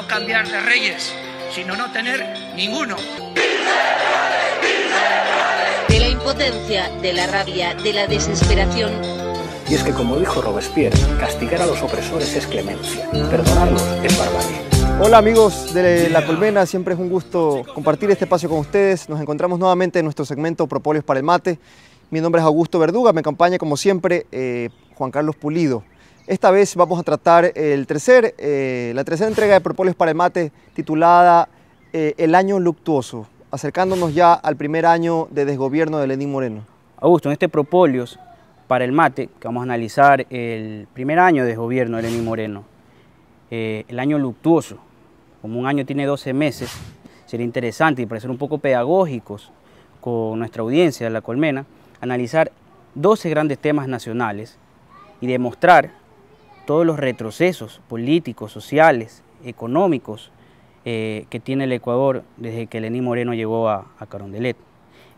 no cambiar de reyes, sino no tener ninguno. De la impotencia, de la rabia, de la desesperación. Y es que, como dijo Robespierre, castigar a los opresores es clemencia, perdonarlos es barbarie. Hola amigos de La Colmena, siempre es un gusto compartir este espacio con ustedes. Nos encontramos nuevamente en nuestro segmento Propóleos para el Mate. Mi nombre es Augusto Verduga, me acompaña como siempre Juan Carlos Pulido. Esta vez vamos a tratar la tercera entrega de Propóleos para el Mate titulada El Año Luctuoso, acercándonos ya al primer año de desgobierno de Lenín Moreno. Augusto, en este Propóleos para el Mate, que vamos a analizar el primer año de desgobierno de Lenín Moreno, el año luctuoso, como un año tiene 12 meses, sería interesante y para ser un poco pedagógicos con nuestra audiencia de La Colmena, analizar 12 grandes temas nacionales y demostrar todos los retrocesos políticos, sociales, económicos que tiene el Ecuador desde que Lenín Moreno llegó a Carondelet.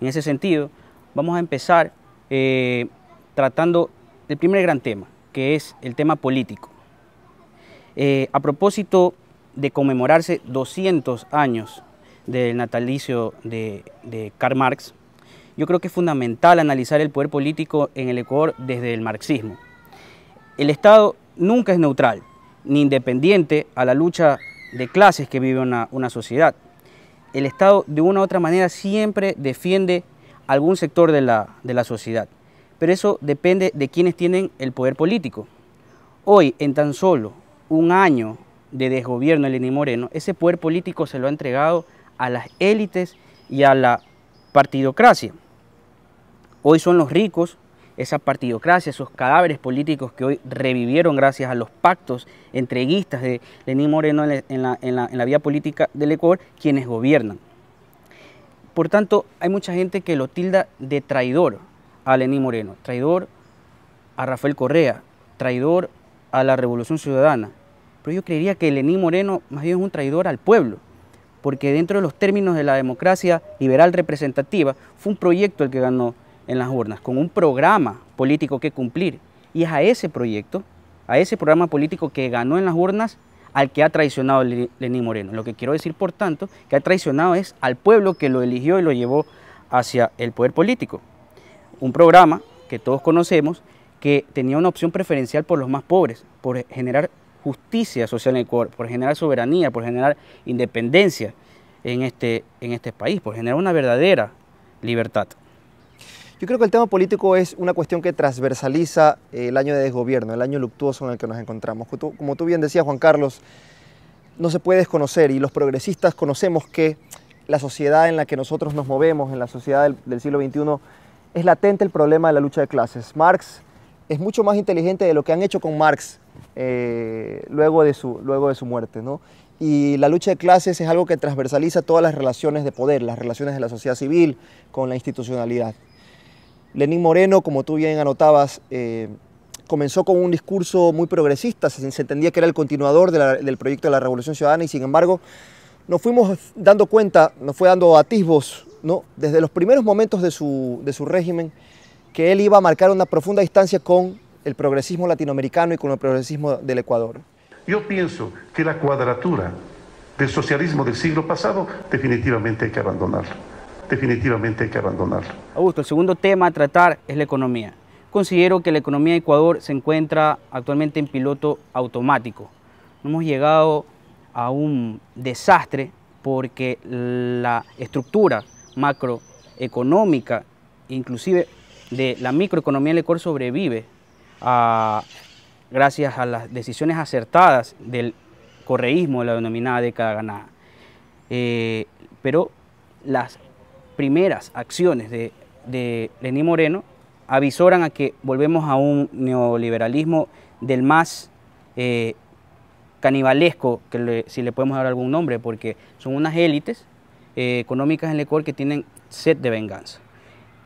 En ese sentido, vamos a empezar tratando el primer gran tema, que es el tema político. A propósito de conmemorarse 200 años del natalicio de Karl Marx, yo creo que es fundamental analizar el poder político en el Ecuador desde el marxismo. El Estado nunca es neutral ni independiente a la lucha de clases que vive una sociedad. El Estado de una u otra manera siempre defiende algún sector de la sociedad, pero eso depende de quienes tienen el poder político. Hoy, en tan solo un año de desgobierno de Lenín Moreno, ese poder político se lo ha entregado a las élites y a la partidocracia. Hoy son los ricos, esa partidocracia, esos cadáveres políticos que hoy revivieron gracias a los pactos entreguistas de Lenín Moreno en la vía política del Ecuador, quienes gobiernan. Por tanto, hay mucha gente que lo tilda de traidor a Lenín Moreno, traidor a Rafael Correa, traidor a la Revolución Ciudadana. Pero yo creería que Lenín Moreno más bien es un traidor al pueblo, porque dentro de los términos de la democracia liberal representativa fue un proyecto el que ganó en las urnas, con un programa político que cumplir. Y es a ese proyecto, a ese programa político que ganó en las urnas, al que ha traicionado Lenín Moreno. Lo que quiero decir, por tanto, que ha traicionado es al pueblo que lo eligió y lo llevó hacia el poder político. Un programa que todos conocemos, que tenía una opción preferencial por los más pobres, por generar justicia social en Ecuador, por generar soberanía, por generar independencia en este país, por generar una verdadera libertad. Yo creo que el tema político es una cuestión que transversaliza el año de desgobierno, el año luctuoso en el que nos encontramos. Como tú bien decías, Juan Carlos, no se puede desconocer, y los progresistas conocemos que la sociedad en la que nosotros nos movemos, en la sociedad del siglo XXI, es latente el problema de la lucha de clases. Marx es mucho más inteligente de lo que han hecho con Marx luego de su muerte, ¿no? Y la lucha de clases es algo que transversaliza todas las relaciones de poder, las relaciones de la sociedad civil con la institucionalidad. Lenín Moreno, como tú bien anotabas, comenzó con un discurso muy progresista, se entendía que era el continuador del proyecto de la Revolución Ciudadana, y sin embargo nos fuimos dando cuenta, nos fue dando atisbos, ¿no?, desde los primeros momentos de su régimen, que él iba a marcar una profunda distancia con el progresismo latinoamericano y con el progresismo del Ecuador. Yo pienso que la cuadratura del socialismo del siglo pasado definitivamente hay que abandonarlo. Definitivamente hay que abandonarlo. Augusto, el segundo tema a tratar es la economía. Considero que la economía de Ecuador se encuentra actualmente en piloto automático. No hemos llegado a un desastre porque la estructura macroeconómica, inclusive de la microeconomía del Ecuador, sobrevive gracias a las decisiones acertadas del correísmo de la denominada década ganada. Pero las primeras acciones de Lenín Moreno avisoran a que volvemos a un neoliberalismo del más canibalesco, si le podemos dar algún nombre, porque son unas élites económicas en el Ecuador que tienen sed de venganza.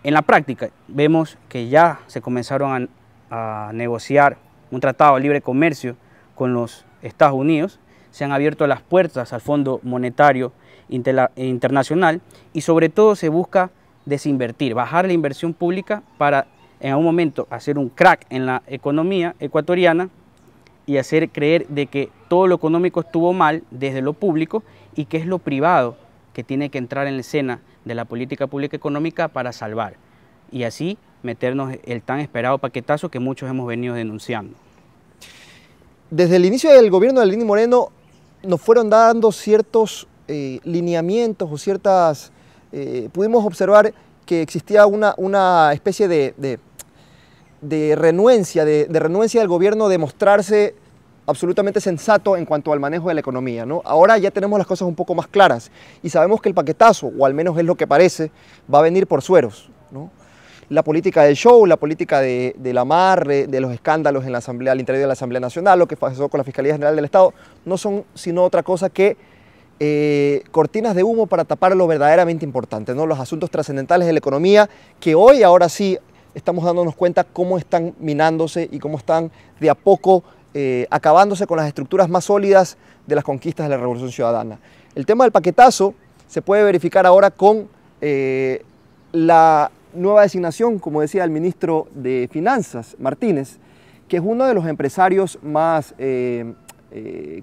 En la práctica vemos que ya se comenzaron a negociar un tratado de libre comercio con los Estados Unidos, se han abierto las puertas al Fondo Monetario Internacional y sobre todo se busca desinvertir, bajar la inversión pública para en algún momento hacer un crack en la economía ecuatoriana y hacer creer de que todo lo económico estuvo mal desde lo público y que es lo privado que tiene que entrar en la escena de la política pública económica para salvar y así meternos el tan esperado paquetazo que muchos hemos venido denunciando. Desde el inicio del gobierno de Lenín Moreno nos fueron dando ciertos lineamientos o ciertas... pudimos observar que existía una especie de renuencia del gobierno de mostrarse absolutamente sensato en cuanto al manejo de la economía, ¿no? Ahora ya tenemos las cosas un poco más claras y sabemos que el paquetazo, o al menos es lo que parece, va a venir por sueros, ¿no? La política del show, la política del amarre, de los escándalos en la Asamblea, al interior de la Asamblea Nacional, lo que pasó con la Fiscalía General del Estado, no son sino otra cosa que cortinas de humo para tapar lo verdaderamente importante, ¿no? Los asuntos trascendentales de la economía que hoy, ahora sí, estamos dándonos cuenta cómo están minándose y cómo están de a poco acabándose con las estructuras más sólidas de las conquistas de la Revolución Ciudadana. El tema del paquetazo se puede verificar ahora con la nueva designación, como decía el ministro de Finanzas, Martínez, que es uno de los empresarios más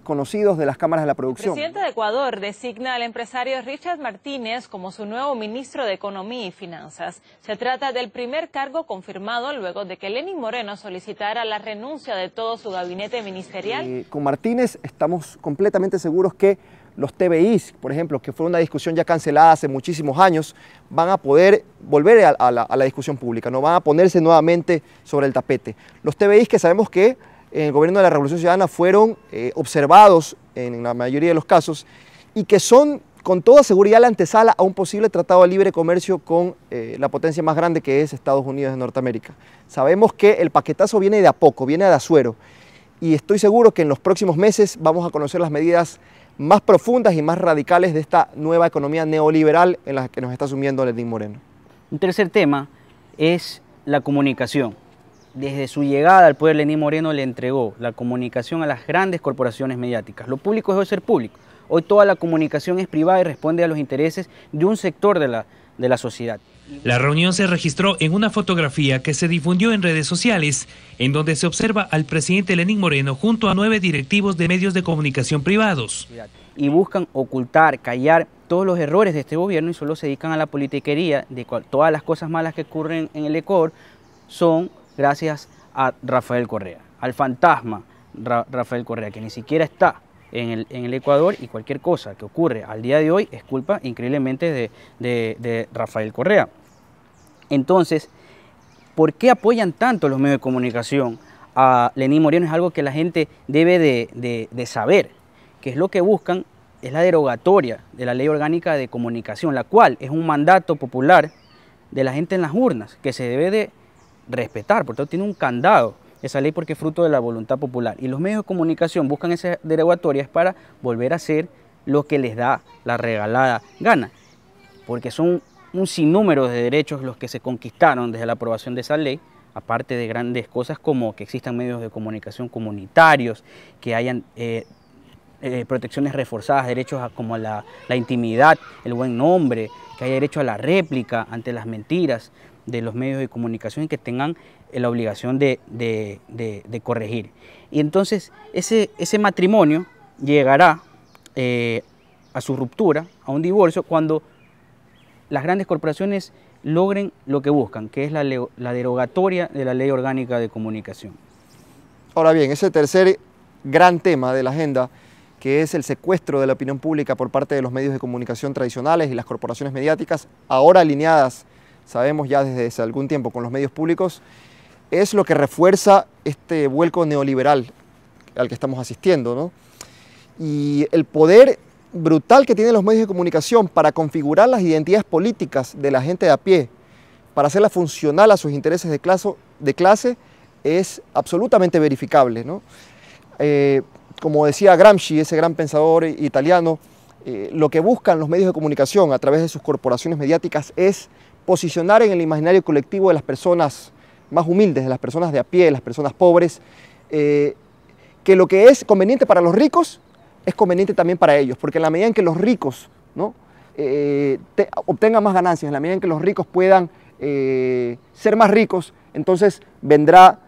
conocidos de las cámaras de la producción. El presidente de Ecuador designa al empresario Richard Martínez como su nuevo ministro de Economía y Finanzas. Se trata del primer cargo confirmado luego de que Lenín Moreno solicitara la renuncia de todo su gabinete ministerial. Con Martínez estamos completamente seguros que los TBIs, por ejemplo, que fue una discusión ya cancelada hace muchísimos años, van a poder volver a la discusión pública, no van a ponerse nuevamente sobre el tapete. Los TBIs que sabemos que en el gobierno de la Revolución Ciudadana fueron observados en la mayoría de los casos y que son con toda seguridad la antesala a un posible tratado de libre comercio con la potencia más grande que es Estados Unidos de Norteamérica. Sabemos que el paquetazo viene de a poco, viene de a suero y estoy seguro que en los próximos meses vamos a conocer las medidas más profundas y más radicales de esta nueva economía neoliberal en la que nos está sumiendo Lenín Moreno. Un tercer tema es la comunicación. Desde su llegada al poder, Lenín Moreno le entregó la comunicación a las grandes corporaciones mediáticas. Lo público dejó de ser público. Hoy toda la comunicación es privada y responde a los intereses de un sector de la sociedad. La reunión se registró en una fotografía que se difundió en redes sociales, en donde se observa al presidente Lenín Moreno junto a 9 directivos de medios de comunicación privados. Y buscan ocultar, callar todos los errores de este gobierno y solo se dedican a la politiquería de todas las cosas malas que ocurren en el Ecuador son gracias a Rafael Correa, al fantasma Rafael Correa, que ni siquiera está en el Ecuador y cualquier cosa que ocurre al día de hoy es culpa increíblemente de Rafael Correa. Entonces, ¿por qué apoyan tanto los medios de comunicación a Lenín Moreno? Es algo que la gente debe de saber, que es lo que buscan, es la derogatoria de la Ley Orgánica de Comunicación, la cual es un mandato popular de la gente en las urnas, que se debe de respetar, por tanto tiene un candado esa ley porque es fruto de la voluntad popular. Y los medios de comunicación buscan esas derogatorias para volver a hacer lo que les da la regalada gana, porque son un sinnúmero de derechos los que se conquistaron desde la aprobación de esa ley, aparte de grandes cosas como que existan medios de comunicación comunitarios, que hayan protecciones reforzadas, derechos como la intimidad, el buen nombre, que haya derecho a la réplica ante las mentiras de los medios de comunicación y que tengan la obligación de corregir. Y entonces ese matrimonio llegará a su ruptura, a un divorcio, cuando las grandes corporaciones logren lo que buscan, que es la derogatoria de la Ley Orgánica de Comunicación. Ahora bien, ese tercer gran tema de la agenda, que es el secuestro de la opinión pública por parte de los medios de comunicación tradicionales y las corporaciones mediáticas, ahora alineadas, sabemos ya desde hace algún tiempo con los medios públicos, es lo que refuerza este vuelco neoliberal al que estamos asistiendo, ¿no? Y el poder brutal que tienen los medios de comunicación para configurar las identidades políticas de la gente de a pie, para hacerla funcional a sus intereses de clase, es absolutamente verificable, ¿no? Como decía Gramsci, ese gran pensador italiano, lo que buscan los medios de comunicación a través de sus corporaciones mediáticas es posicionar en el imaginario colectivo de las personas más humildes, de las personas de a pie, de las personas pobres, que lo que es conveniente para los ricos es conveniente también para ellos, porque en la medida en que los ricos, ¿no?, obtengan más ganancias, en la medida en que los ricos puedan ser más ricos, entonces vendrá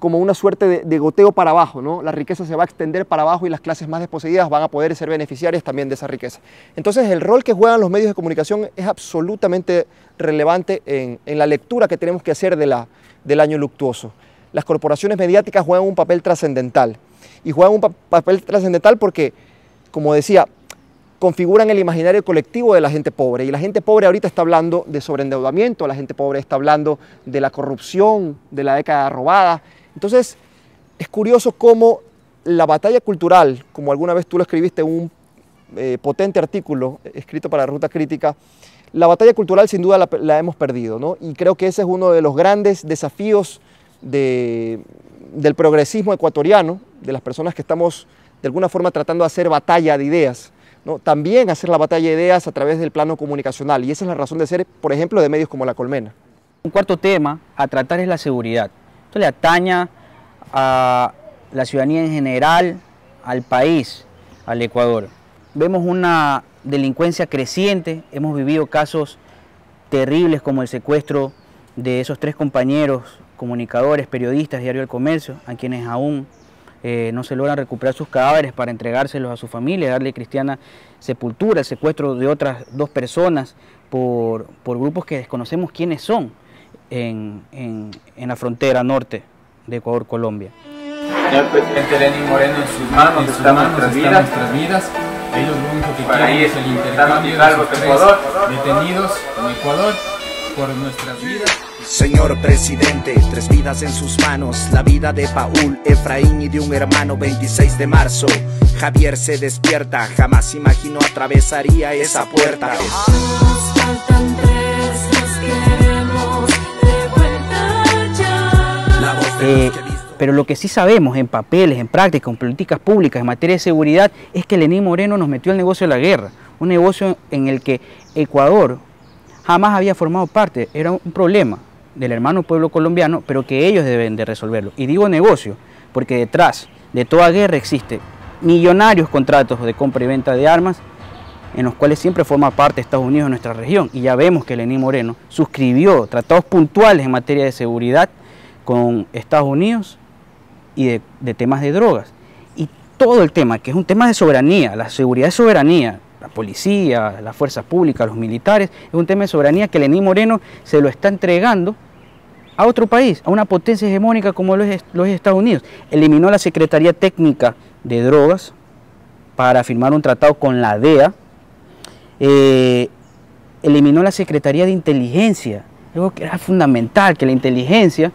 como una suerte de goteo para abajo, ¿no? La riqueza se va a extender para abajo y las clases más desposeídas van a poder ser beneficiarias también de esa riqueza. Entonces el rol que juegan los medios de comunicación es absolutamente relevante en la lectura que tenemos que hacer del año luctuoso. Las corporaciones mediáticas juegan un papel trascendental, y juegan un papel trascendental porque, como decía, configuran el imaginario colectivo de la gente pobre, y la gente pobre ahorita está hablando de sobreendeudamiento, la gente pobre está hablando de la corrupción, de la década robada. Entonces, es curioso cómo la batalla cultural, como alguna vez tú lo escribiste en un potente artículo escrito para Ruta Crítica, la batalla cultural sin duda la hemos perdido, ¿no? Y creo que ese es uno de los grandes desafíos del progresismo ecuatoriano, de las personas que estamos de alguna forma tratando de hacer batalla de ideas, ¿no? También hacer la batalla de ideas a través del plano comunicacional, y esa es la razón de ser, por ejemplo, de medios como La Colmena. Un cuarto tema a tratar es la seguridad. Esto le atañe a la ciudadanía en general, al país, al Ecuador. Vemos una delincuencia creciente, hemos vivido casos terribles como el secuestro de esos 3 compañeros, comunicadores, periodistas, Diario El Comercio, a quienes aún no se logran recuperar sus cadáveres para entregárselos a su familia, darle cristiana sepultura, el secuestro de otras 2 personas por grupos que desconocemos quiénes son en la frontera norte de Ecuador-Colombia. Señor presidente Lenín Moreno, en sus manos están nuestras vidas. Ellos lo único que quieren es el intercambio de sus 3 detenidos en Ecuador por nuestras vidas. Señor presidente, 3 vidas en sus manos, la vida de Paul, Efraín y de un hermano. 26 de marzo, Javier se despierta, jamás imaginó atravesaría esa puerta. Faltan 3, nos queremos de vuelta ya. Pero lo que sí sabemos en papeles, en prácticas, en políticas públicas, en materia de seguridad, es que Lenín Moreno nos metió al negocio de la guerra, un negocio en el que Ecuador jamás había formado parte, era un problema del hermano pueblo colombiano, pero que ellos deben de resolverlo. Y digo negocio, porque detrás de toda guerra existen millonarios contratos de compra y venta de armas, en los cuales siempre forma parte Estados Unidos en nuestra región. Y ya vemos que Lenín Moreno suscribió tratados puntuales en materia de seguridad con Estados Unidos y de temas de drogas. Y todo el tema, que es un tema de soberanía, la seguridad es soberanía, la policía, las fuerzas públicas, los militares, es un tema de soberanía que Lenín Moreno se lo está entregando a otro país, a una potencia hegemónica como lo es Estados Unidos. Eliminó la Secretaría Técnica de Drogas para firmar un tratado con la DEA, eliminó la Secretaría de Inteligencia, algo que era fundamental, que la inteligencia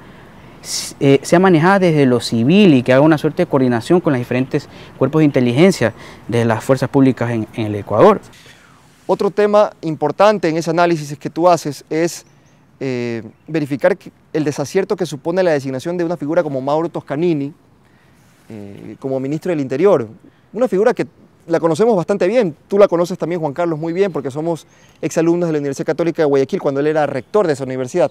sea manejada desde lo civil y que haga una suerte de coordinación con los diferentes cuerpos de inteligencia de las fuerzas públicas en el Ecuador. Otro tema importante en ese análisis que tú haces es verificar el desacierto que supone la designación de una figura como Mauro Toscanini como ministro del Interior, una figura que la conocemos bastante bien, tú la conoces también, Juan Carlos, muy bien, porque somos exalumnos de la Universidad Católica de Guayaquil cuando él era rector de esa universidad.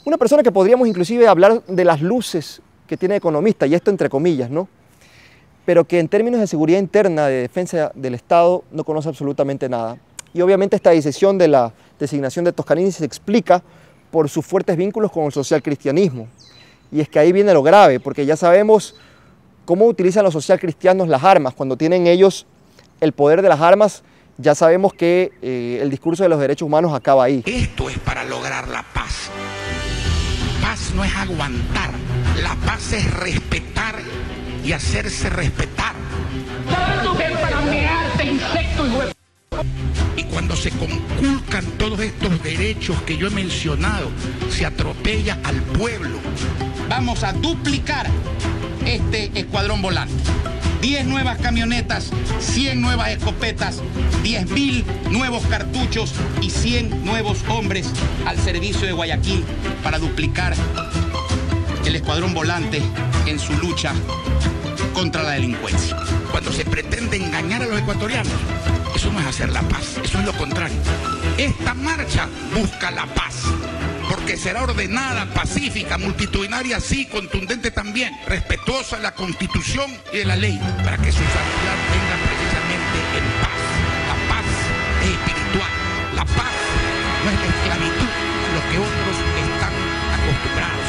Una persona que podríamos inclusive hablar de las luces que tiene economista, y esto entre comillas, ¿no? Pero que en términos de seguridad interna, de defensa del Estado, no conoce absolutamente nada. Y obviamente esta decisión de la designación de Toscanini se explica por sus fuertes vínculos con el socialcristianismo. Y es que ahí viene lo grave, porque ya sabemos cómo utilizan los socialcristianos las armas. Cuando tienen ellos el poder de las armas, ya sabemos que el discurso de los derechos humanos acaba ahí. Esto es para lograr la paz. Paz no es aguantar, la paz es respetar y hacerse respetar. Y cuando se conculcan todos estos derechos que yo he mencionado, se atropella al pueblo. Vamos a duplicar este escuadrón volante. 10 nuevas camionetas, 100 nuevas escopetas, 10.000 nuevos cartuchos y 100 nuevos hombres al servicio de Guayaquil para duplicar el escuadrón volante en su lucha contra la delincuencia. Cuando se pretende engañar a los ecuatorianos, eso no es hacer la paz, eso es lo contrario. Esta marcha busca la paz, porque será ordenada, pacífica, multitudinaria, sí, contundente también, respetuosa de la Constitución y de la ley, para que su sociedad venga precisamente en paz. La paz es espiritual, la paz no es la esclavitud a lo que otros están acostumbrados.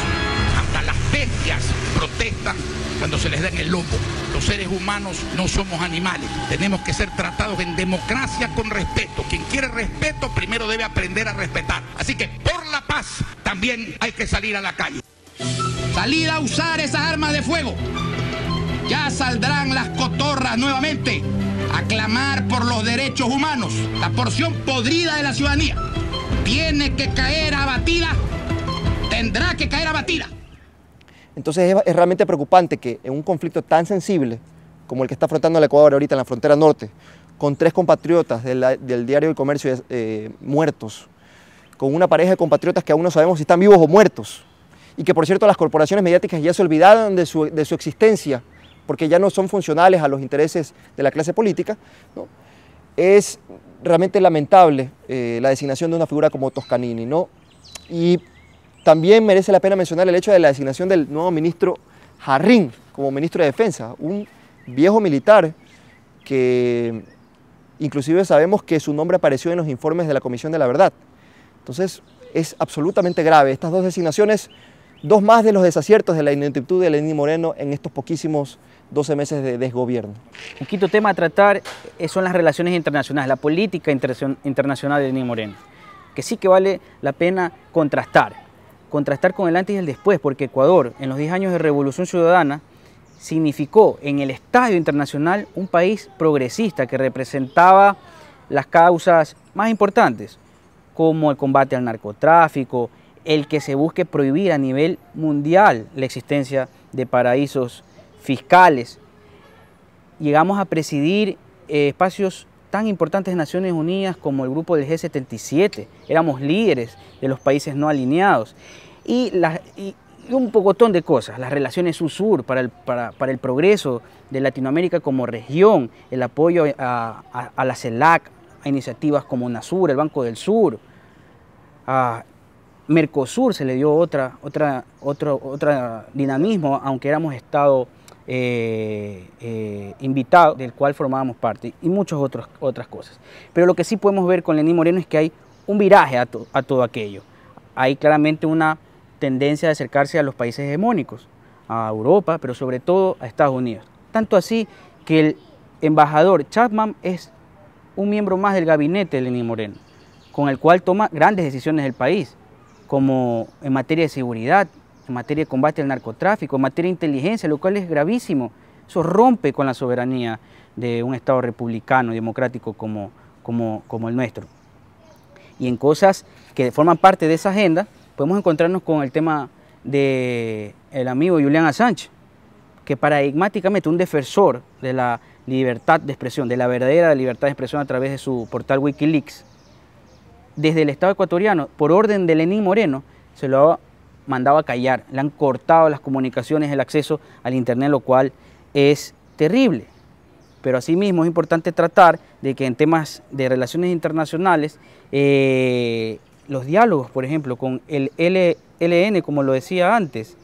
Hasta la fe bestias protestan cuando se les da en el lomo. Los seres humanos no somos animales, tenemos que ser tratados en democracia con respeto. Quien quiere respeto primero debe aprender a respetar. Así que por la paz también hay que salir a la calle. Salir a usar esas armas de fuego. Ya saldrán las cotorras nuevamente a clamar por los derechos humanos. La porción podrida de la ciudadanía tiene que caer abatida, tendrá que caer abatida. Entonces es realmente preocupante que en un conflicto tan sensible como el que está afrontando el Ecuador ahorita en la frontera norte, con 3 compatriotas del diario El Comercio muertos, con una pareja de compatriotas que aún no sabemos si están vivos o muertos, y que por cierto las corporaciones mediáticas ya se olvidaron de su existencia, porque ya no son funcionales a los intereses de la clase política, ¿no? Es realmente lamentable la designación de una figura como Toscanini, ¿no? Y también merece la pena mencionar el hecho de la designación del nuevo ministro Jarrín como ministro de Defensa, un viejo militar que inclusive sabemos que su nombre apareció en los informes de la Comisión de la Verdad. Entonces es absolutamente grave. Estas 2 designaciones, 2 más de los desaciertos de la ineptitud de Lenín Moreno en estos poquísimos 12 meses de desgobierno. Un quinto tema a tratar son las relaciones internacionales, la política internacional de Lenín Moreno, que sí que vale la pena contrastar con el antes y el después, porque Ecuador, en los 10 años de Revolución Ciudadana, significó en el estadio internacional un país progresista que representaba las causas más importantes, como el combate al narcotráfico, el que se busque prohibir a nivel mundial la existencia de paraísos fiscales. Llegamos a presidir espacios tan importantes de Naciones Unidas como el grupo del G77, éramos líderes de los países no alineados, y un pocotón de cosas, las relaciones sur-sur para el progreso de Latinoamérica como región, el apoyo a la CELAC, a iniciativas como UNASUR, el Banco del Sur, a Mercosur se le dio otro dinamismo, aunque éramos Estado invitado del cual formábamos parte, y muchas otras cosas. Pero lo que sí podemos ver con Lenín Moreno es que hay un viraje a todo aquello. Hay claramente una tendencia de acercarse a los países hegemónicos, a Europa, pero sobre todo a Estados Unidos. Tanto así que el embajador Chapman es un miembro más del gabinete de Lenín Moreno, con el cual toma grandes decisiones del país, como en materia de seguridad, en materia de combate al narcotráfico, en materia de inteligencia, lo cual es gravísimo. Eso rompe con la soberanía de un Estado republicano y democrático como el nuestro. Y en cosas que forman parte de esa agenda, podemos encontrarnos con el tema del amigo Julian Assange, que paradigmáticamente un defensor de la libertad de expresión, de la verdadera libertad de expresión a través de su portal Wikileaks, desde el Estado ecuatoriano, por orden de Lenín Moreno, se lo ha mandado a callar, le han cortado las comunicaciones, el acceso al internet, lo cual es terrible. Pero asimismo es importante tratar de que en temas de relaciones internacionales, los diálogos, por ejemplo, con el ELN, como lo decía antes,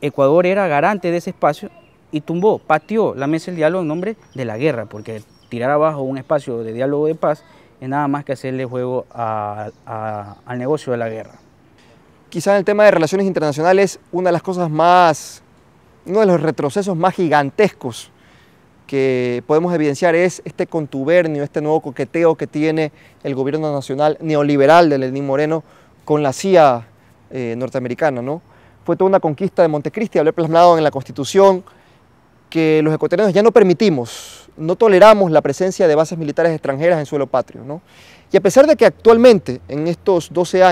Ecuador era garante de ese espacio y pateó la mesa del diálogo en nombre de la guerra, porque tirar abajo un espacio de diálogo de paz es nada más que hacerle juego al negocio de la guerra. Quizás en el tema de relaciones internacionales, uno de los retrocesos más gigantescos que podemos evidenciar es este contubernio, este nuevo coqueteo que tiene el gobierno nacional neoliberal de Lenín Moreno con la CIA norteamericana, ¿no? Fue toda una conquista de Montecristi, haber plasmado en la Constitución que los ecuatorianos ya no permitimos, no toleramos la presencia de bases militares extranjeras en suelo patrio, ¿no? Y a pesar de que actualmente, en estos 12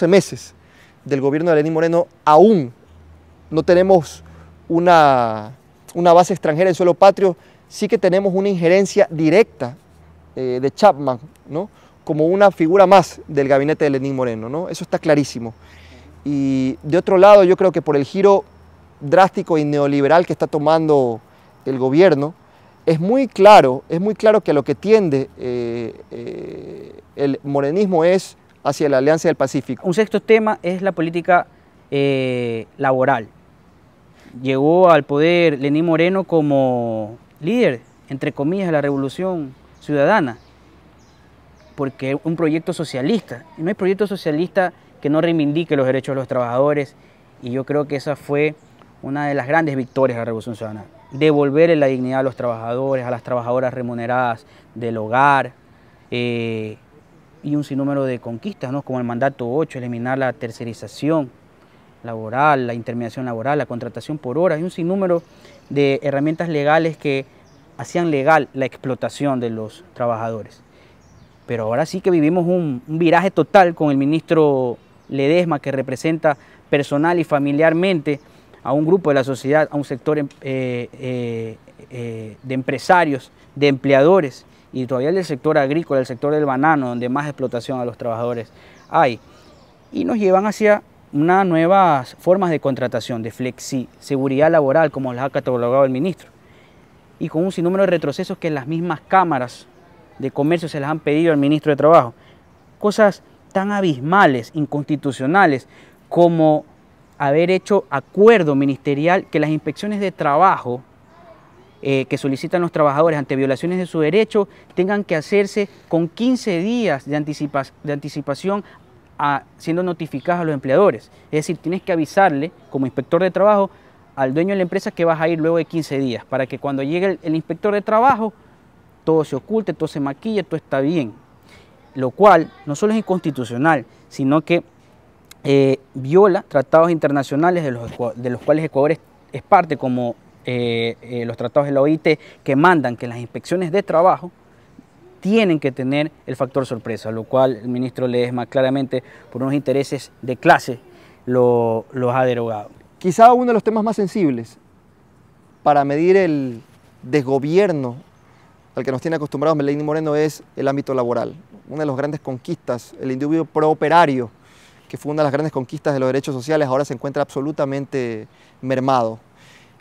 meses del gobierno de Lenín Moreno, aún no tenemos una base extranjera en suelo patrio, sí que tenemos una injerencia directa de Chapman, ¿no? Como una figura más del gabinete de Lenín Moreno, ¿no? Eso está clarísimo. Y de otro lado, yo creo que por el giro drástico y neoliberal que está tomando el gobierno, es muy claro que a lo que tiende el morenismo es hacia la Alianza del Pacífico. Un sexto tema es la política laboral. Llegó al poder Lenín Moreno como líder, entre comillas, de la Revolución Ciudadana, porque un proyecto socialista, y no hay proyecto socialista que no reivindique los derechos de los trabajadores Y yo creo que esa fue una de las grandes victorias de la Revolución Ciudadana. Devolverle la dignidad a los trabajadores, a las trabajadoras remuneradas del hogar, y un sinnúmero de conquistas, ¿no? Como el mandato 8, eliminar la tercerización laboral, la intermediación laboral, la contratación por horas, y un sinnúmero de herramientas legales que hacían legal la explotación de los trabajadores. Pero ahora sí que vivimos un viraje total con el ministro Ledesma, que representa personal y familiarmente a un grupo de la sociedad, a un sector de empresarios, de empleadores, y todavía del sector agrícola, el sector del banano, donde más explotación a los trabajadores hay. Y nos llevan hacia unas nuevas formas de contratación, de flexiseguridad laboral, como las ha catalogado el ministro, y con un sinnúmero de retrocesos que las mismas cámaras de comercio se las han pedido al ministro de Trabajo. Cosas tan abismales, inconstitucionales, como haber hecho acuerdo ministerial que las inspecciones de trabajo que solicitan los trabajadores ante violaciones de su derecho tengan que hacerse con 15 días de anticipación siendo notificados a los empleadores. Es decir, tienes que avisarle como inspector de trabajo al dueño de la empresa que vas a ir luego de 15 días, para que cuando llegue el inspector de trabajo todo se oculte, todo se maquille, todo está bien. Lo cual no solo es inconstitucional, sino que viola tratados internacionales de los cuales Ecuador es parte, como los tratados de la OIT, que mandan que las inspecciones de trabajo tienen que tener el factor sorpresa, lo cual el ministro Ledesma claramente por unos intereses de clase los ha derogado. Quizá uno de los temas más sensibles para medir el desgobierno al que nos tiene acostumbrados Lenín Moreno es el ámbito laboral. Una de las grandes conquistas, el individuo prooperario, que fue una de las grandes conquistas de los derechos sociales, ahora se encuentra absolutamente mermado.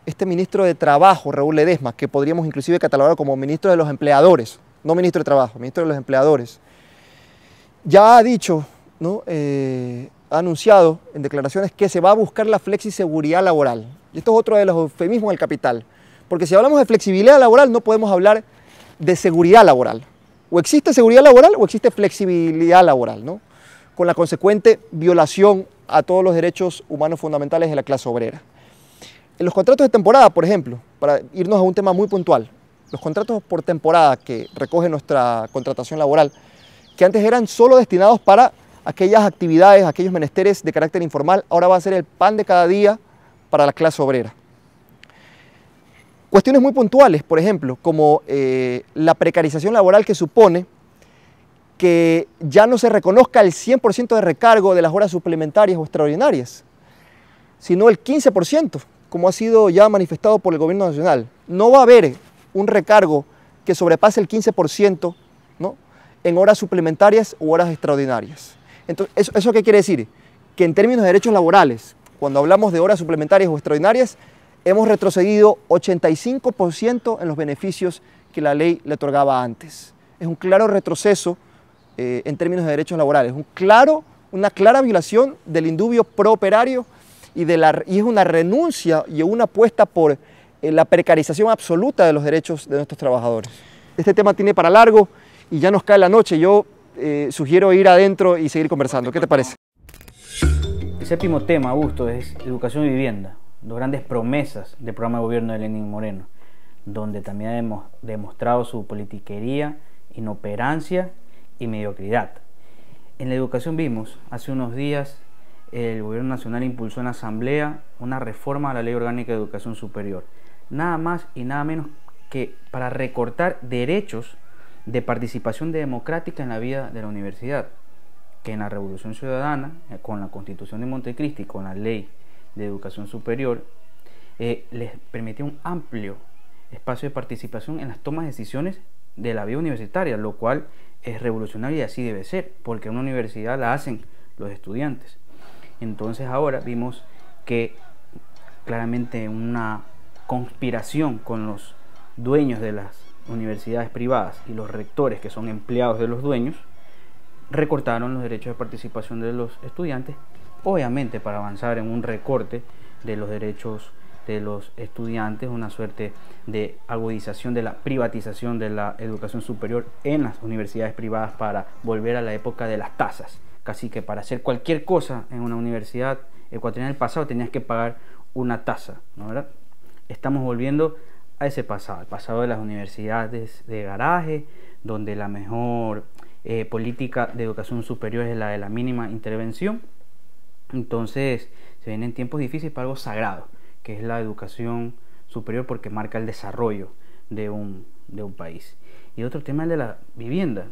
Este ministro de Trabajo, Raúl Ledesma, que podríamos inclusive catalogar como ministro de los empleadores, no ministro de Trabajo, ministro de los empleadores, ya ha dicho, ¿no? Ha anunciado en declaraciones que se va a buscar la flexiseguridad laboral. Y esto es otro de los eufemismos del capital, porque si hablamos de flexibilidad laboral no podemos hablar de seguridad laboral. O existe seguridad laboral o existe flexibilidad laboral, ¿no? Con la consecuente violación a todos los derechos humanos fundamentales de la clase obrera. En los contratos de temporada, por ejemplo, para irnos a un tema muy puntual, los contratos por temporada que recoge nuestra contratación laboral, que antes eran solo destinados para aquellas actividades, aquellos menesteres de carácter informal, ahora va a ser el pan de cada día para la clase obrera. Cuestiones muy puntuales, por ejemplo, como la precarización laboral que supone que ya no se reconozca el 100% de recargo de las horas suplementarias o extraordinarias, sino el 15%, como ha sido ya manifestado por el gobierno nacional. No va a haber un recargo que sobrepase el 15%, ¿no?, en horas suplementarias u horas extraordinarias. Entonces, ¿eso qué quiere decir? Que en términos de derechos laborales, cuando hablamos de horas suplementarias o extraordinarias, hemos retrocedido 85% en los beneficios que la ley le otorgaba antes. Es un claro retroceso en términos de derechos laborales, una clara violación del indubio prooperario y es una renuncia y una apuesta por la precarización absoluta de los derechos de nuestros trabajadores. Este tema tiene para largo y ya nos cae la noche. Yo sugiero ir adentro y seguir conversando. ¿Qué te parece? El séptimo tema, Augusto, es educación y vivienda, dos grandes promesas del programa de gobierno de Lenín Moreno, donde también hemos demostrado su politiquería, inoperancia y mediocridad. En la educación vimos, hace unos días, el gobierno nacional impulsó en la asamblea una reforma a la ley orgánica de educación superior, nada más y nada menos que para recortar derechos de participación democrática en la vida de la universidad, que en la Revolución Ciudadana, con la Constitución de Montecristi y con la Ley de Educación Superior, les permitía un amplio espacio de participación en las tomas de decisiones de la vida universitaria, lo cual es revolucionario y así debe ser, porque una universidad la hacen los estudiantes. Entonces ahora vimos que claramente una conspiración con los dueños de las universidades privadas y los rectores, que son empleados de los dueños, recortaron los derechos de participación de los estudiantes, obviamente para avanzar en un recorte de los derechos de los estudiantes, una suerte de agudización de la privatización de la educación superior en las universidades privadas para volver a la época de las tasas. Casi que para hacer cualquier cosa en una universidad ecuatoriana del pasado tenías que pagar una tasa, ¿no? ¿Verdad? Estamos volviendo a ese pasado, el pasado de las universidades de garaje, donde la mejor política de educación superior es la de la mínima intervención. Entonces se vienen tiempos difíciles para algo sagrado, que es la educación superior, porque marca el desarrollo de un país. Y otro tema es el de la vivienda.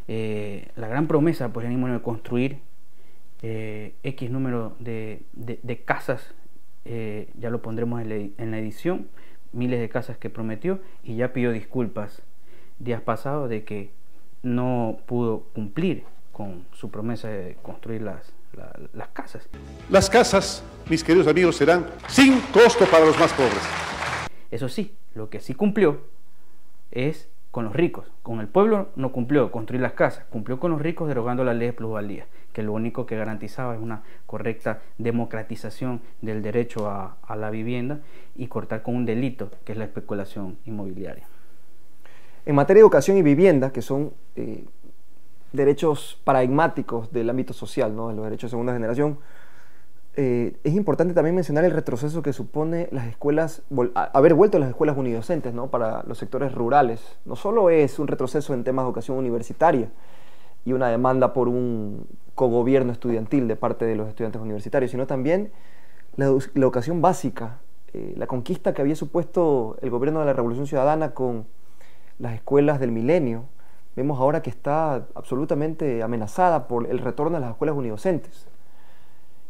La gran promesa pues Lenín Moreno de construir X número de casas, ya lo pondremos en la edición, miles de casas que prometió, y ya pidió disculpas días pasados de que no pudo cumplir con su promesa de construir las casas. Las casas, mis queridos amigos, serán sin costo para los más pobres. Eso sí, lo que sí cumplió es con los ricos. Con el pueblo no cumplió construir las casas, cumplió con los ricos derogando la ley de plusvalía, que lo único que garantizaba es una correcta democratización del derecho a la vivienda, y cortar con un delito que es la especulación inmobiliaria. En materia de educación y vivienda, que son derechos paradigmáticos del ámbito social, ¿no? De los derechos de segunda generación, es importante también mencionar el retroceso que supone las escuelas, haber vuelto a las escuelas unidocentes, ¿no? Para los sectores rurales. No solo es un retroceso en temas de educación universitaria y una demanda por un cogobierno estudiantil de parte de los estudiantes universitarios, sino también la educación básica, la conquista que había supuesto el gobierno de la Revolución Ciudadana con las escuelas del milenio. Vemos ahora que está absolutamente amenazada por el retorno a las escuelas unidocentes.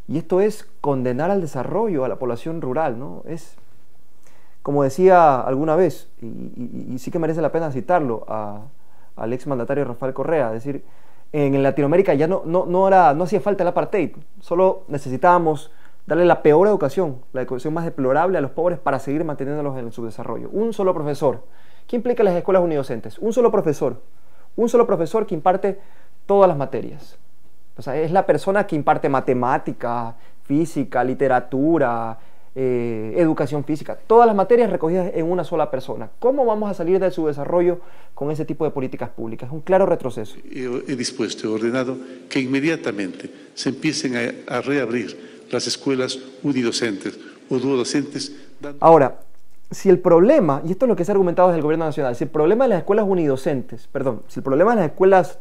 Y esto es condenar al desarrollo a la población rural, ¿no? Es, como decía alguna vez, y sí que merece la pena citarlo, al exmandatario Rafael Correa, es decir, en Latinoamérica ya no hacía falta el apartheid, solo necesitábamos darle la peor educación, la educación más deplorable a los pobres para seguir manteniéndolos en su desarrollo. Un solo profesor. ¿Qué implica las escuelas unidocentes? Un solo profesor que imparte todas las materias. O sea, es la persona que imparte matemática, física, literatura, educación física, todas las materias recogidas en una sola persona. ¿Cómo vamos a salir de su desarrollo con ese tipo de políticas públicas? Es un claro retroceso. He dispuesto, he ordenado que inmediatamente se empiecen a reabrir las escuelas unidocentes o duodocentes. Ahora, si el problema, y esto es lo que se ha argumentado desde el gobierno nacional, si el problema de las escuelas unidocentes, si el problema de las escuelas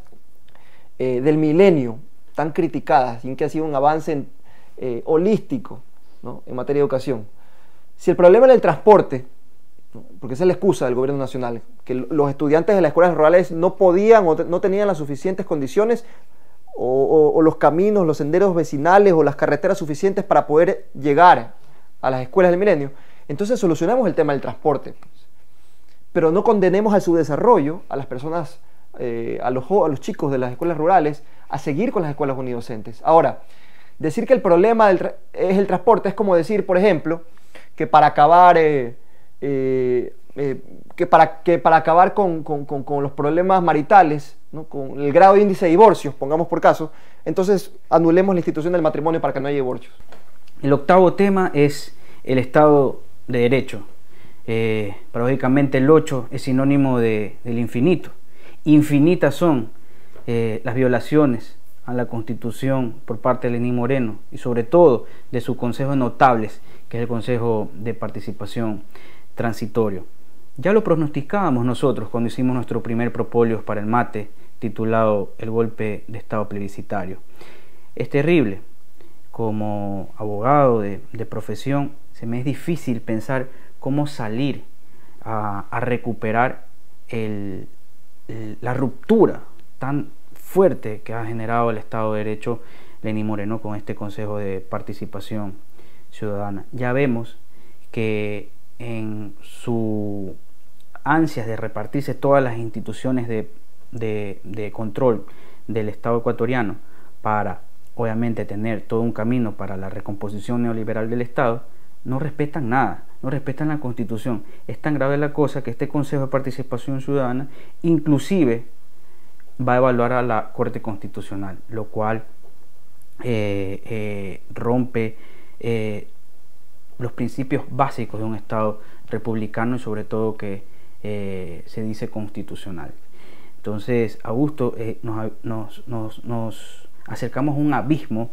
del milenio, tan criticadas, y que ha sido un avance holístico, ¿no? En materia de educación, si el problema era el transporte, ¿no? Porque esa es la excusa del gobierno nacional, que los estudiantes de las escuelas rurales no podían o no tenían las suficientes condiciones o los caminos, los senderos vecinales o las carreteras suficientes para poder llegar a las escuelas del milenio, entonces solucionamos el tema del transporte, pero no condenemos al subdesarrollo a las personas, a los chicos de las escuelas rurales a seguir con las escuelas unidocentes. Ahora, decir que el problema es el transporte es como decir, por ejemplo, que para acabar con los problemas maritales, ¿no? Con el grado de índice de divorcios, pongamos por caso, entonces anulemos la institución del matrimonio para que no haya divorcios. El octavo tema es el Estado de Derecho. Paradójicamente el 8 es sinónimo del infinito. Infinitas son las violaciones a la Constitución por parte de Lenín Moreno y sobre todo de su Consejo de Notables, que es el Consejo de Participación Transitorio. Ya lo pronosticábamos nosotros cuando hicimos nuestro primer propolios para el mate, titulado El golpe de Estado plebiscitario. Es terrible. Como abogado de profesión, se me es difícil pensar cómo salir a recuperar la ruptura tan fuerte que ha generado el Estado de Derecho Lenín Moreno con este Consejo de Participación Ciudadana. Ya vemos que en su ansias de repartirse todas las instituciones de control del Estado ecuatoriano para obviamente tener todo un camino para la recomposición neoliberal del Estado, no respetan nada, no respetan la Constitución. Es tan grave la cosa que este Consejo de Participación Ciudadana inclusive va a evaluar a la Corte Constitucional, lo cual rompe los principios básicos de un Estado republicano y sobre todo que se dice constitucional. Entonces, Augusto, nos acercamos a un abismo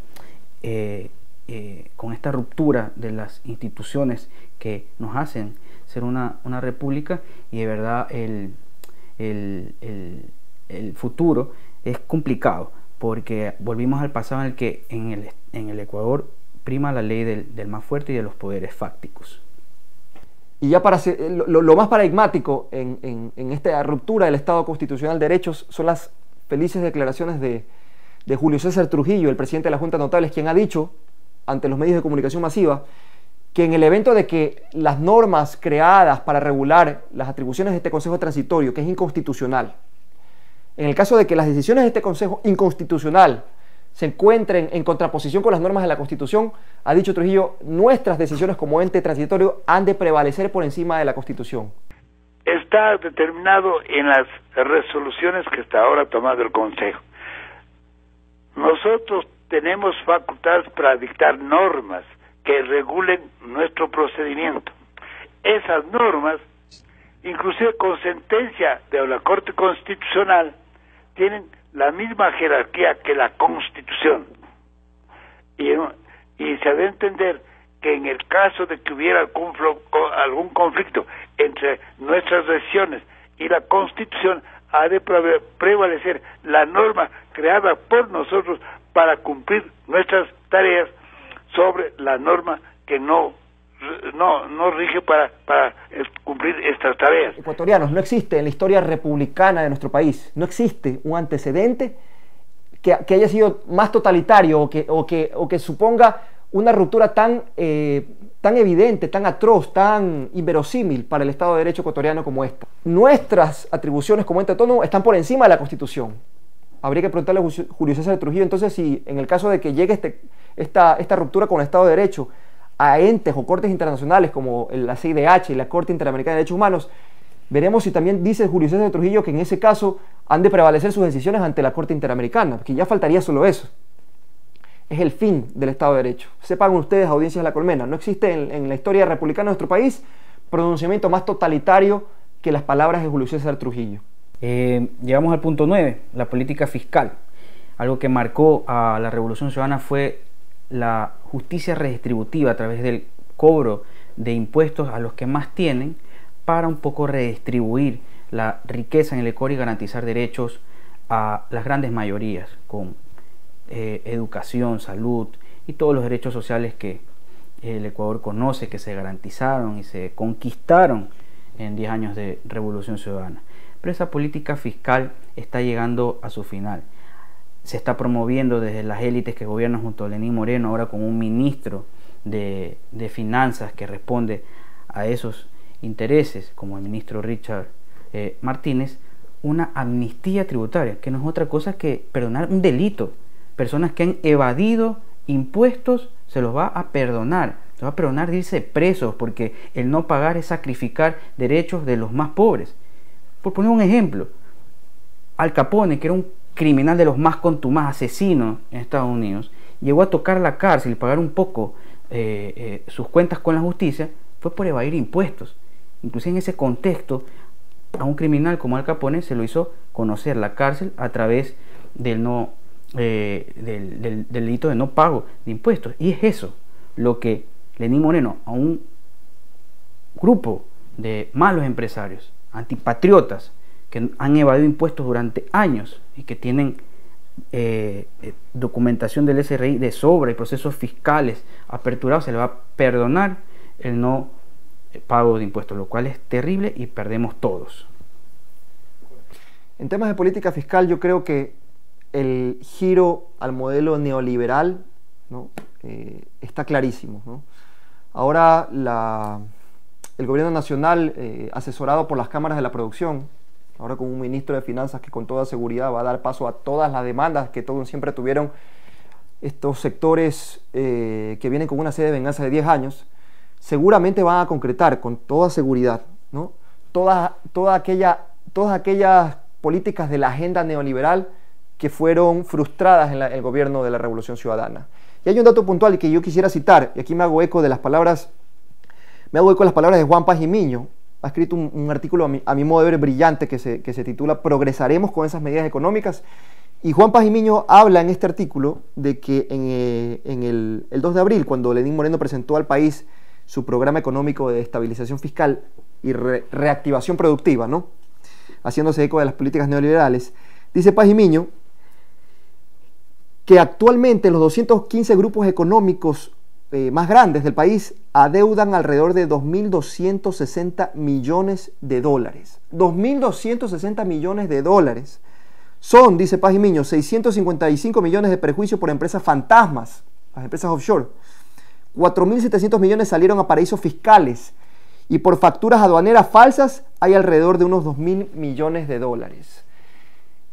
con esta ruptura de las instituciones que nos hacen ser una república, y de verdad el futuro es complicado, porque volvimos al pasado en el que en el Ecuador prima la ley del más fuerte y de los poderes fácticos. Y ya para lo más paradigmático en esta ruptura del Estado constitucional de derechos son las felices declaraciones de Julio César Trujillo, el presidente de la Junta de Notables, quien ha dicho ante los medios de comunicación masiva que en el evento de que las normas creadas para regular las atribuciones de este Consejo Transitorio, que es inconstitucional, en el caso de que las decisiones de este Consejo inconstitucional se encuentren en contraposición con las normas de la Constitución, ha dicho Trujillo, nuestras decisiones como ente transitorio han de prevalecer por encima de la Constitución. Está determinado en las resoluciones que hasta ahora ha tomado el Consejo. Nosotros tenemos facultades para dictar normas que regulen nuestro procedimiento. Esas normas, inclusive con sentencia de la Corte Constitucional, tienen la misma jerarquía que la Constitución. Y se debe entender que en el caso de que hubiera algún conflicto entre nuestras decisiones y la Constitución, ha de prevalecer la norma creada por nosotros para cumplir nuestras tareas sobre la norma que no rige para cumplir estas tareas. Ecuatorianos, no existe en la historia republicana de nuestro país, no existe un antecedente que haya sido más totalitario o que suponga una ruptura tan evidente, tan atroz, tan inverosímil para el Estado de Derecho ecuatoriano como esta. Nuestras atribuciones como ente autónomo están por encima de la Constitución. Habría que preguntarle a Julio César Trujillo entonces si en el caso de que llegue esta ruptura con el Estado de Derecho a entes o cortes internacionales como la CIDH y la Corte Interamericana de Derechos Humanos, veremos si también dice Julio César Trujillo que en ese caso han de prevalecer sus decisiones ante la Corte Interamericana, porque ya faltaría solo eso. Es el fin del Estado de Derecho. Sepan ustedes, audiencias de La Colmena, no existe en la historia republicana de nuestro país pronunciamiento más totalitario que las palabras de Julio César Trujillo. Llegamos al punto 9, la política fiscal. Algo que marcó a la Revolución Ciudadana fue la justicia redistributiva a través del cobro de impuestos a los que más tienen, para un poco redistribuir la riqueza en el Ecuador y garantizar derechos a las grandes mayorías con educación, salud y todos los derechos sociales que el Ecuador conoce, que se garantizaron y se conquistaron en 10 años de Revolución Ciudadana. Pero esa política fiscal está llegando a su final. Se está promoviendo desde las élites que gobiernan junto a Lenín Moreno, ahora con un ministro de Finanzas que responde a esos intereses, como el ministro Richard Martínez, una amnistía tributaria, que no es otra cosa que perdonar un delito. Personas que han evadido impuestos se los va a perdonar. Se va a perdonar de irse presos, porque el no pagar es sacrificar derechos de los más pobres. Por poner un ejemplo, Al Capone, que era un criminal de los más contumados, asesinos en Estados Unidos, llegó a tocar la cárcel y pagar un poco sus cuentas con la justicia, fue por evadir impuestos. Inclusive en ese contexto, a un criminal como Al Capone se lo hizo conocer la cárcel a través del delito de no pago de impuestos. Y es eso lo que Lenín Moreno, a un grupo de malos empresarios, antipatriotas, que han evadido impuestos durante años y que tienen documentación del SRI de sobra y procesos fiscales aperturados, se le va a perdonar el no pago de impuestos, lo cual es terrible y perdemos todos. En temas de política fiscal, yo creo que el giro al modelo neoliberal, ¿no? Está clarísimo, ¿no? Ahora el gobierno nacional, asesorado por las cámaras de la producción, ahora con un ministro de Finanzas que con toda seguridad va a dar paso a todas las demandas que todos siempre tuvieron estos sectores que vienen con una sed de venganza de 10 años, seguramente van a concretar con toda seguridad, ¿no? todas aquellas políticas de la agenda neoliberal que fueron frustradas en el gobierno de la Revolución Ciudadana. Y hay un dato puntual que yo quisiera citar, y aquí me hago eco de las palabras de Juan Paz Miño. Ha escrito un artículo a mi modo de ver brillante que se titula "Progresaremos con esas medidas económicas", Y Juan Pazmiño habla en este artículo de que en el 2 de abril, cuando Lenín Moreno presentó al país su programa económico de estabilización fiscal y reactivación productiva, ¿no?, haciéndose eco de las políticas neoliberales, dice Pazmiño que actualmente los 215 grupos económicos más grandes del país adeudan alrededor de 2.260 millones de dólares. 2.260 millones de dólares. Son, dice Pazmiño, 655 millones de perjuicios por empresas fantasmas, las empresas offshore. 4.700 millones salieron a paraísos fiscales. Y por facturas aduaneras falsas hay alrededor de unos 2.000 millones de dólares.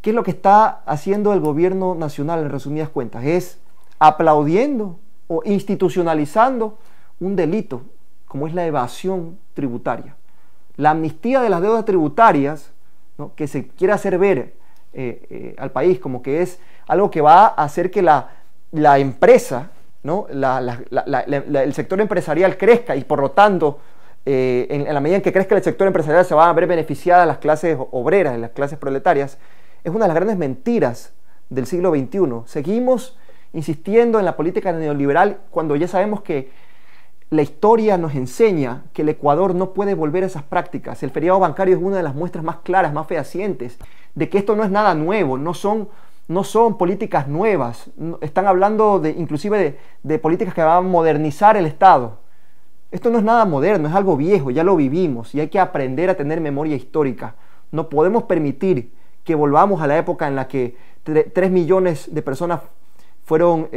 ¿Qué es lo que está haciendo el gobierno nacional en resumidas cuentas? Es aplaudiendo o institucionalizando un delito como es la evasión tributaria. La amnistía de las deudas tributarias, ¿no?, que se quiere hacer ver al país como que es algo que va a hacer que la empresa, ¿no?, el sector empresarial crezca, y por lo tanto en la medida en que crezca el sector empresarial se van a ver beneficiadas las clases obreras, las clases proletarias. Es una de las grandes mentiras del siglo XXI. Seguimos insistiendo en la política neoliberal cuando ya sabemos que la historia nos enseña que el Ecuador no puede volver a esas prácticas. El feriado bancario es una de las muestras más claras, más fehacientes, de que esto no es nada nuevo, no son políticas nuevas. Están hablando inclusive de políticas que van a modernizar el Estado. Esto no es nada moderno, es algo viejo, ya lo vivimos y hay que aprender a tener memoria histórica. No podemos permitir que volvamos a la época en la que 3 millones de personas fueron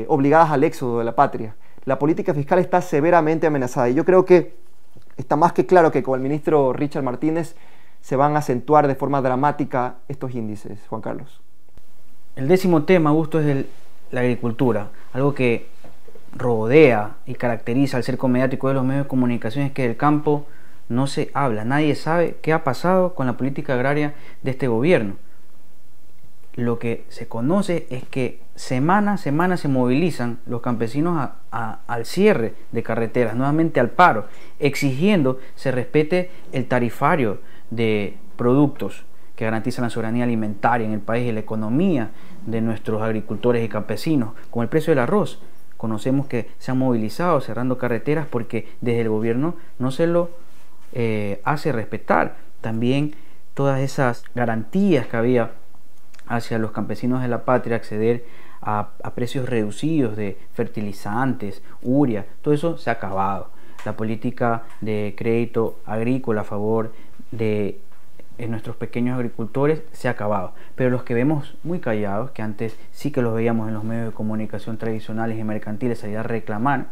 obligadas al éxodo de la patria. La política fiscal está severamente amenazada y yo creo que está más que claro que con el ministro Richard Martínez se van a acentuar de forma dramática estos índices. Juan Carlos. El 10º tema, Augusto, es la agricultura, algo que rodea y caracteriza al cerco mediático de los medios de comunicación, es que del campo no se habla, nadie sabe qué ha pasado con la política agraria de este gobierno. Lo que se conoce es que semana a semana se movilizan los campesinos al cierre de carreteras, nuevamente al paro, exigiendo se respete el tarifario de productos que garantizan la soberanía alimentaria en el país y la economía de nuestros agricultores y campesinos, como el precio del arroz. Conocemos que se han movilizado cerrando carreteras porque desde el gobierno no se lo hace respetar. También todas esas garantías que había hacia los campesinos de la patria, acceder a precios reducidos de fertilizantes, urea, todo eso se ha acabado. La política de crédito agrícola a favor de nuestros pequeños agricultores se ha acabado, pero los que vemos muy callados, que antes sí que los veíamos en los medios de comunicación tradicionales y mercantiles salir a reclamar,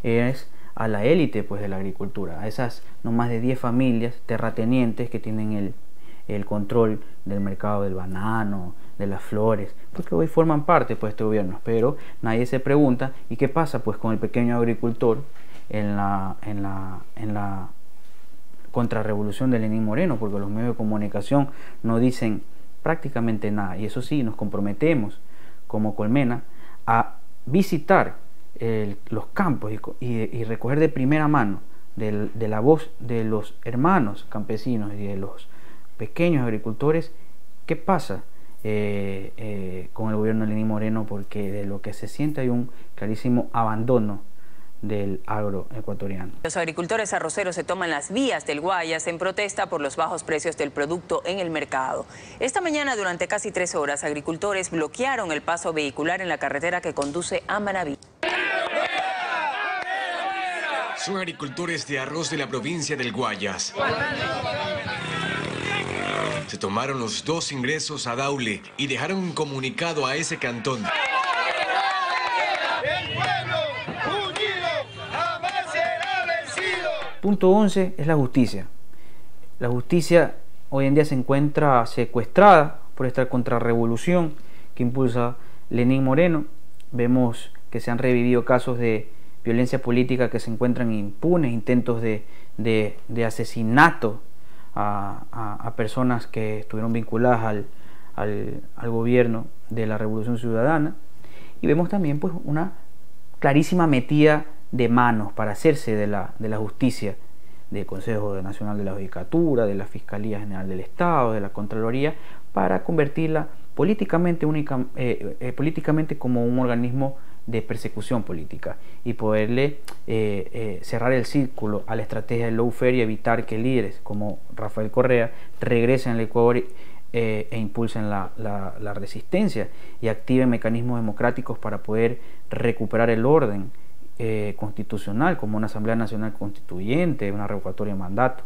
es a la élite pues de la agricultura, a esas no más de 10 familias terratenientes que tienen el control del mercado del banano, de las flores, porque hoy forman parte pues de este gobierno, pero nadie se pregunta ¿y qué pasa pues con el pequeño agricultor en la contrarrevolución de Lenín Moreno? Porque los medios de comunicación no dicen prácticamente nada, y eso sí, nos comprometemos como Colmena a visitar los campos y recoger de primera mano de la voz de los hermanos campesinos y de los pequeños agricultores qué pasa con el gobierno de Lenín Moreno, porque de lo que se siente hay un clarísimo abandono del agro ecuatoriano. Los agricultores arroceros se toman las vías del Guayas en protesta por los bajos precios del producto en el mercado. Esta mañana, durante casi 3 horas, agricultores bloquearon el paso vehicular en la carretera que conduce a Manabí. Son agricultores de arroz de la provincia del Guayas. Se tomaron los 2 ingresos a Daule y dejaron un comunicado a ese cantón. Punto 11 es la justicia. La justicia hoy en día se encuentra secuestrada por esta contrarrevolución que impulsa Lenín Moreno. Vemos que se han revivido casos de violencia política que se encuentran impunes, intentos de asesinato a personas que estuvieron vinculadas al gobierno de la Revolución Ciudadana. Y vemos también pues una clarísima metida de manos para hacerse de la justicia del Consejo Nacional de la Judicatura, de la Fiscalía General del Estado, de la Contraloría, para convertirla políticamente como un organismo de persecución política y poderle cerrar el círculo a la estrategia del lawfare y evitar que líderes como Rafael Correa regresen al Ecuador e impulsen la resistencia y activen mecanismos democráticos para poder recuperar el orden constitucional, como una Asamblea Nacional Constituyente, una revocatoria de mandato.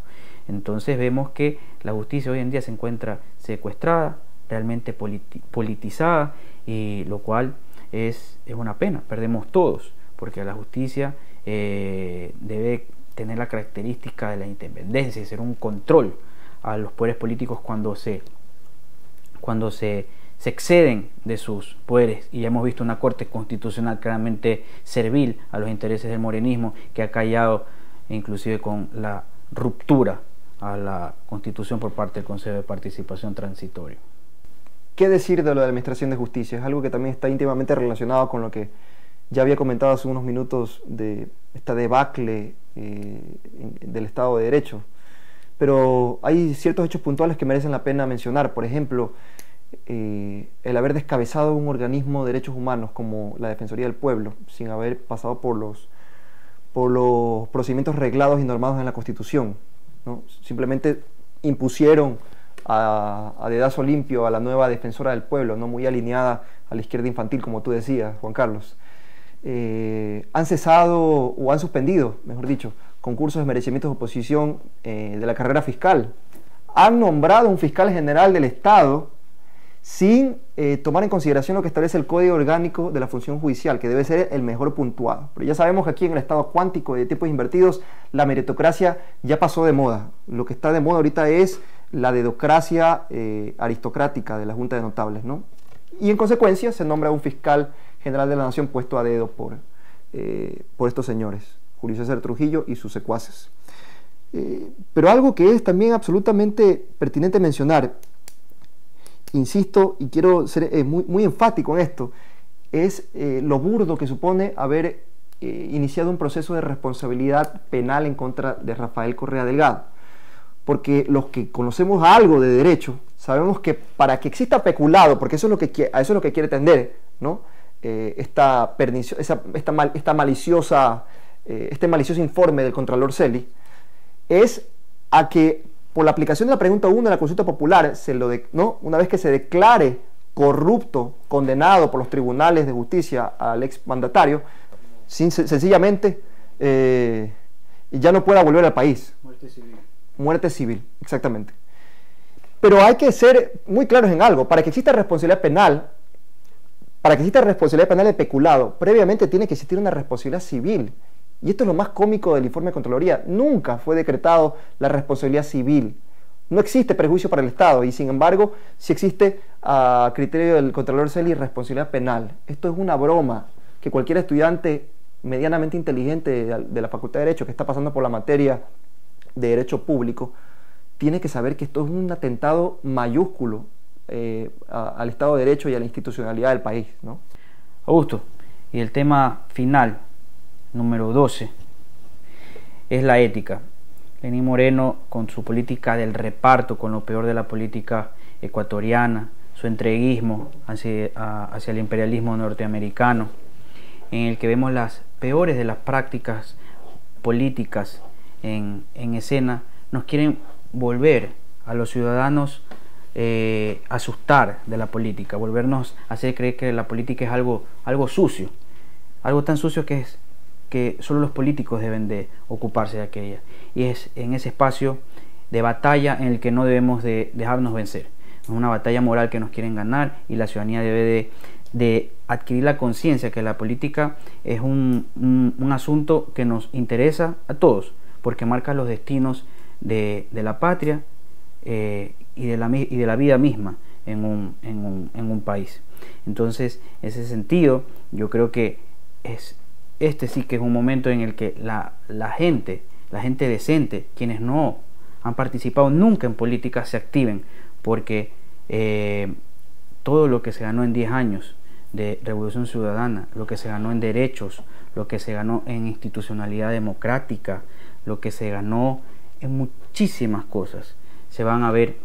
Entonces vemos que la justicia hoy en día se encuentra secuestrada, realmente politizada, y lo cual es una pena. Perdemos todos, porque la justicia debe tener la característica de la independencia y ser un control a los poderes políticos cuando se exceden de sus poderes, y ya hemos visto una Corte Constitucional claramente servil a los intereses del morenismo, que ha callado inclusive con la ruptura a la Constitución por parte del Consejo de Participación Transitorio. ¿Qué decir de lo de la Administración de Justicia? Es algo que también está íntimamente relacionado con lo que ya había comentado hace unos minutos de esta debacle del Estado de Derecho. Pero hay ciertos hechos puntuales que merecen la pena mencionar. Por ejemplo, el haber descabezado un organismo de derechos humanos como la Defensoría del Pueblo, sin haber pasado por los procedimientos reglados y normados en la Constitución, ¿no? Simplemente impusieron a dedazo limpio a la nueva Defensora del Pueblo, no muy alineada a la izquierda infantil, como tú decías, Juan Carlos. Han cesado o han suspendido, mejor dicho, concursos de merecimientos de oposición de la carrera fiscal. Han nombrado un fiscal general del Estado sin tomar en consideración lo que establece el Código Orgánico de la Función Judicial, que debe ser el mejor puntuado. Pero ya sabemos que aquí en el Estado cuántico de tiempos invertidos, la meritocracia ya pasó de moda. Lo que está de moda ahorita es la dedocracia aristocrática de la Junta de Notables, ¿no? Y en consecuencia se nombra un fiscal general de la Nación puesto a dedo por estos señores, Julio César Trujillo y sus secuaces. Pero algo que es también absolutamente pertinente mencionar, insisto, y quiero ser muy enfático en esto, es lo burdo que supone haber iniciado un proceso de responsabilidad penal en contra de Rafael Correa Delgado. Porque los que conocemos algo de derecho, sabemos que para que exista peculado, porque eso es lo que quiere tender, ¿no? Este malicioso informe del Contralor Celi, es a que por la aplicación de la pregunta 1 de la consulta popular, una vez que se declare corrupto, condenado por los tribunales de justicia al exmandatario, sencillamente ya no pueda volver al país. Muerte civil. Muerte civil, exactamente. Pero hay que ser muy claros en algo. Para que exista responsabilidad penal, de peculado, previamente tiene que existir una responsabilidad civil. Y esto es lo más cómico del informe de Contraloría. Nunca fue decretado la responsabilidad civil. No existe perjuicio para el Estado, y sin embargo, sí existe, a criterio del Contralor Celi, responsabilidad penal. Esto es una broma que cualquier estudiante medianamente inteligente de la Facultad de Derecho que está pasando por la materia de Derecho Público tiene que saber que esto es un atentado mayúsculo al Estado de Derecho y a la institucionalidad del país, ¿no? Augusto, y el tema final, número 12, es la ética. Lenín Moreno, con su política del reparto, con lo peor de la política ecuatoriana, su entreguismo hacia el imperialismo norteamericano, en el que vemos las peores de las prácticas políticas en escena, nos quieren volver a los ciudadanos asustar de la política, volvernos a hacer creer que la política es algo sucio, algo tan sucio que solo los políticos deben de ocuparse de aquella, y es en ese espacio de batalla en el que no debemos de dejarnos vencer. Es una batalla moral que nos quieren ganar, y la ciudadanía debe de adquirir la conciencia que la política es un asunto que nos interesa a todos, porque marca los destinos de la patria y de la vida misma en un país. Entonces, en ese sentido, yo creo que este sí que es un momento en el que la gente decente, quienes no han participado nunca en política, se activen, porque todo lo que se ganó en 10 años de Revolución Ciudadana, lo que se ganó en derechos, lo que se ganó en institucionalidad democrática, lo que se ganó en muchísimas cosas se van a ver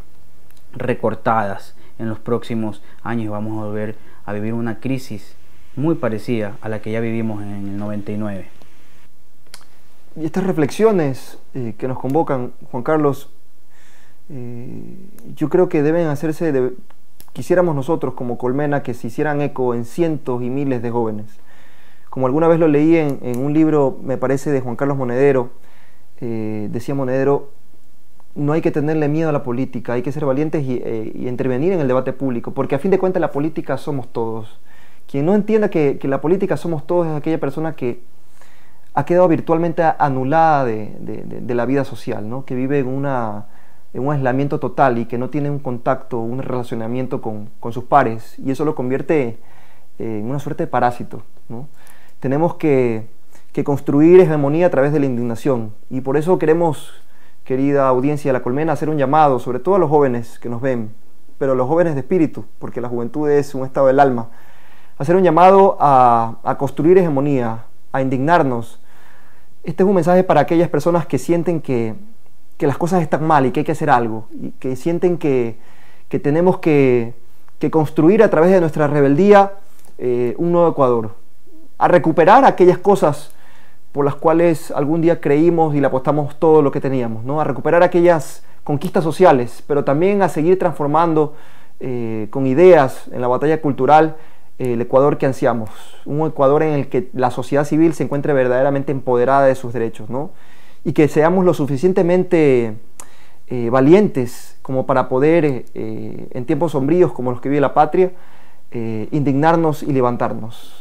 recortadas en los próximos años. Vamos a volver a vivir una crisis muy parecida a la que ya vivimos en el 99. Y estas reflexiones que nos convocan, Juan Carlos, yo creo que deben hacerse, quisiéramos nosotros como Colmena que se hicieran eco en cientos y miles de jóvenes. Como alguna vez lo leí en un libro, me parece, de Juan Carlos Monedero, decía Monedero, no hay que tenerle miedo a la política, hay que ser valientes y intervenir en el debate público, porque a fin de cuentas la política somos todos. Quien no entienda que la política somos todos es aquella persona que ha quedado virtualmente anulada de la vida social, ¿no? Que vive en un aislamiento total y que no tiene un contacto, un relacionamiento con sus pares, y eso lo convierte en una suerte de parásito, ¿no? Tenemos que construir hegemonía a través de la indignación, y por eso queremos, querida audiencia de La Colmena, hacer un llamado, sobre todo a los jóvenes que nos ven, pero a los jóvenes de espíritu, porque la juventud es un estado del alma, hacer un llamado a construir hegemonía, a indignarnos. Este es un mensaje para aquellas personas que sienten que las cosas están mal y que hay que hacer algo, y que sienten que tenemos que construir a través de nuestra rebeldía un nuevo Ecuador, a recuperar aquellas cosas por las cuales algún día creímos y le apostamos todo lo que teníamos, ¿no? A recuperar aquellas conquistas sociales, pero también a seguir transformando con ideas en la batalla cultural el Ecuador que ansiamos, un Ecuador en el que la sociedad civil se encuentre verdaderamente empoderada de sus derechos, ¿no? Y que seamos lo suficientemente valientes como para poder, en tiempos sombríos como los que vive la patria, indignarnos y levantarnos.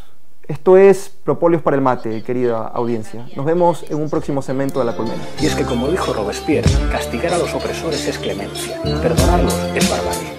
Esto es Propóleos para el Mate, querida audiencia. Nos vemos en un próximo segmento de La Colmena. Y es que, como dijo Robespierre, castigar a los opresores es clemencia, perdonarlos es barbarie.